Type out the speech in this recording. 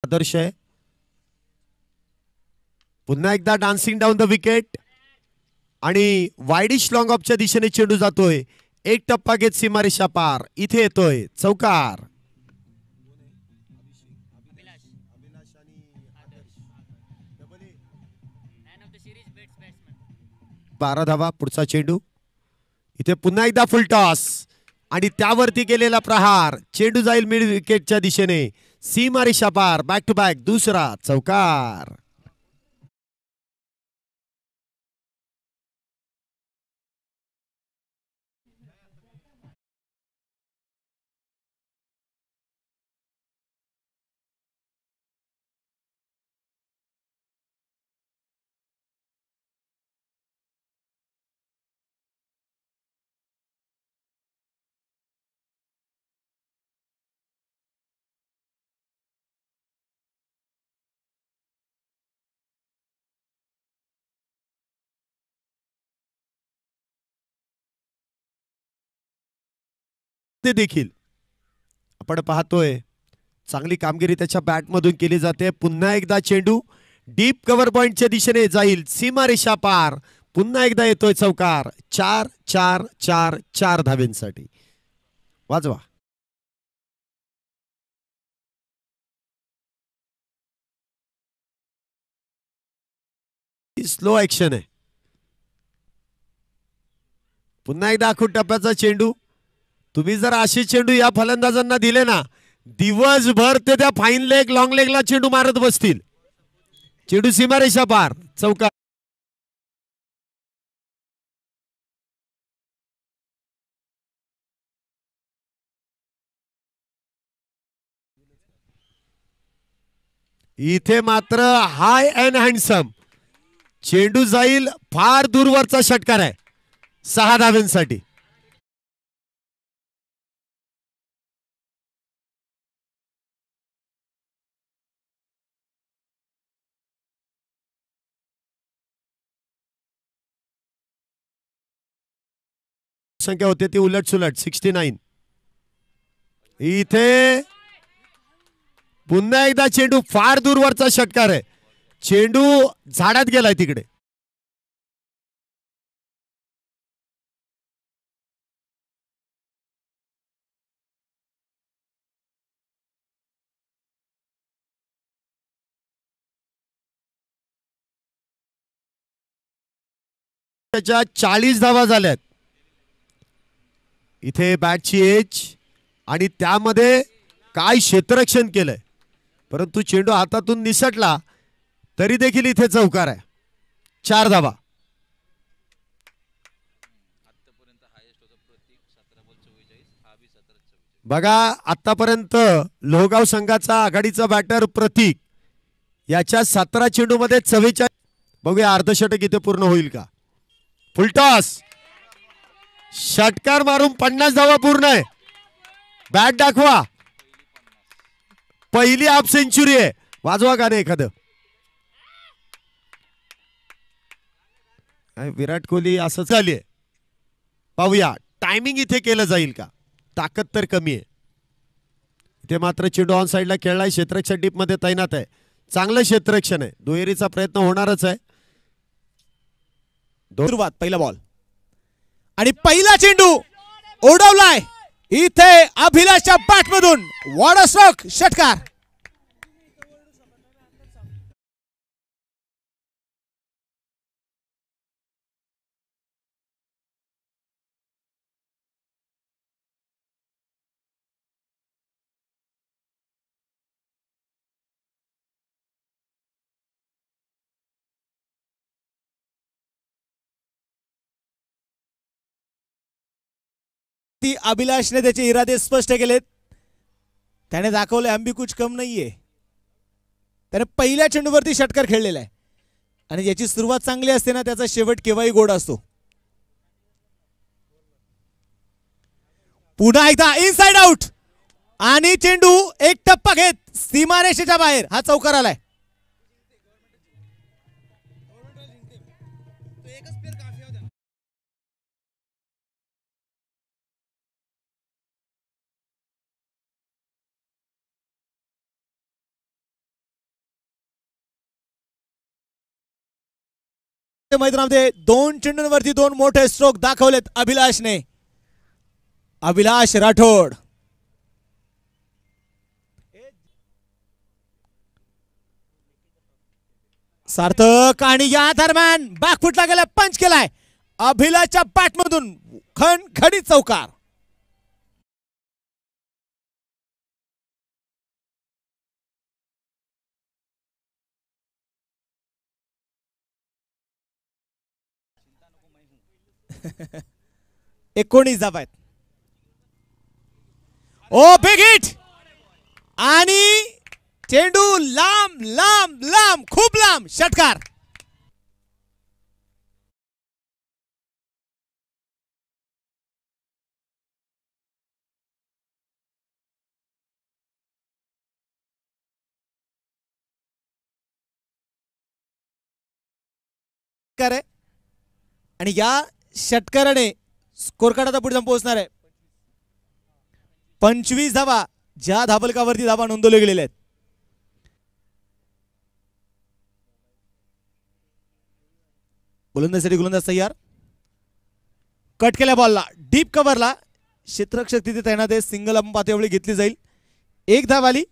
आदर्श आहे. पुन्हा एकदा डान्सिंग डाऊन द विकेट आणि वाईडिश लॉंग ऑफच्या दिशेने चेंडू जातोय. एक टप्पा घेत सीमारेषा पार. इथे येतोय चौकार. 12 धावा. पुढचा चेंडू इथे पुन्हा एकदा फुल टॉस आणि त्यावरती केलेला प्रहार. चेंडू जाईल मिड विकेटच्या दिशेने. सीमारेषा पार. बॅक टू बॅक दुसरा चौकार. ते देखील आपण पाहतोय चांगली कामगिरी त्याच्या बॅट मधून केली जाते. पुन्हा एकदा चेंडू डीप कव्हर पॉइंटच्या दिशेने जाईल. सीमारेषा पार. पुन्हा एकदा येतोय चौकार. 4-4-4-4 धावेंसाठी. वाजवा. स्लो ऍक्शन आहे. पुन्हा एकदा आखूड टप्प्याचा चेंडू. तुम्ही जर असे चेंडू या फलंदाजांना दिले ना, दिवसभर ते त्या फाईन लेग लॉंग लेगला चेंडू मारत बसतील. चेंडू सीमारेषा पार. चौकार. इथे मात्र हाय अँड हँडसम चेंडू जाईल. फार दूरवरचा षटकार आहे 6 धावेंसाठी. संख्या होते ती उलट सुलट 69. इथे पुन्हा एकदा चेंडू फार दूरवरचा षटकार आहे. चेंडू झाडात गेलाय तिकडे. त्याच्या 40 धावा झाल्यात. इथे बॅटची एज आणि त्यामध्ये काय क्षेत्ररक्षण केलंय. परंतु चेंडू हातातून निसटला तरी देखील इथे चौकार आहे. 4 धावा. बघा आतापर्यंत लोहगाव संघाचा आघाडीचा बॅटर प्रतीक याच्या 17 चेंडू मध्ये 44. बघूया अर्धशतक इथे पूर्ण होईल का. फुलटॉस षटकार मारून 50 धावा पूर्ण आहे. बॅट दाखवा. पहिली हाफ सेंचुरी आहे. वाजवा गाणे एखादं. विराट कोहली असंच झाली आहे. पाहूया टायमिंग इथे केलं जाईल का. ताकद तर कमी आहे. इथे मात्र चेंडू ऑन साइडला खेळलाय. क्षेत्ररक्षण डीप मध्ये तैनात आहे. चांगलं क्षेत्ररक्षण आहे. दुहेरीचा प्रयत्न होणारच आहे. सुरुवात. पहिला बॉल आणि पहिला चेंडू ओढवलाय. इथे अभिलाषच्या बॅट मधून वॉटर स्ट्रोक षटकार. ती अभिलाषने त्याचे इरादे स्पष्ट केलेत. त्याने दाखवले हम भी कुछ कम नाहीये. त्याने पहिल्या चेंडूवरती षटकार खेळलेला आहे आणि ज्याची सुरुवात चांगली असते ना त्याचा शेवट केव्हाही गोड असतो. पुन्हा एकदा इनसाइड आउट आणि चेंडू एक टप्पा घेत सीमारेषेच्या बाहेर. हा चौकार आलाय. मैदानामध्ये 2 चेंडूंवरती 2 मोठे स्ट्रोक दाखवलेत अभिलाषने. अभिलाष राठोड सार्थक आणि या दरम्यान बॅकफुटला गेला, पंच केलाय अभिलाषच्या बॅटमधून खणखणीत चौकार. एकोणीस धावा आहेत. ओ बिग हिट आणि चेंडू लांब लांब लांब खूप लांब षटकार. आणि या षटकाराने स्कोर कार्ड आता पुढे जाऊन पोहोचणार आहे. 25 धावा ज्या धाबलकावरती धावा नोंदवले गेलेले आहेत. गोलंदाजीसाठी गोलंदाज तयार. कट केल्या बॉलला डीप कव्हरला क्षेत्ररक्षक तिथे तैनात आहे. सिंगल अंपात वेळी घेतली जाईल. 1 धाव आली.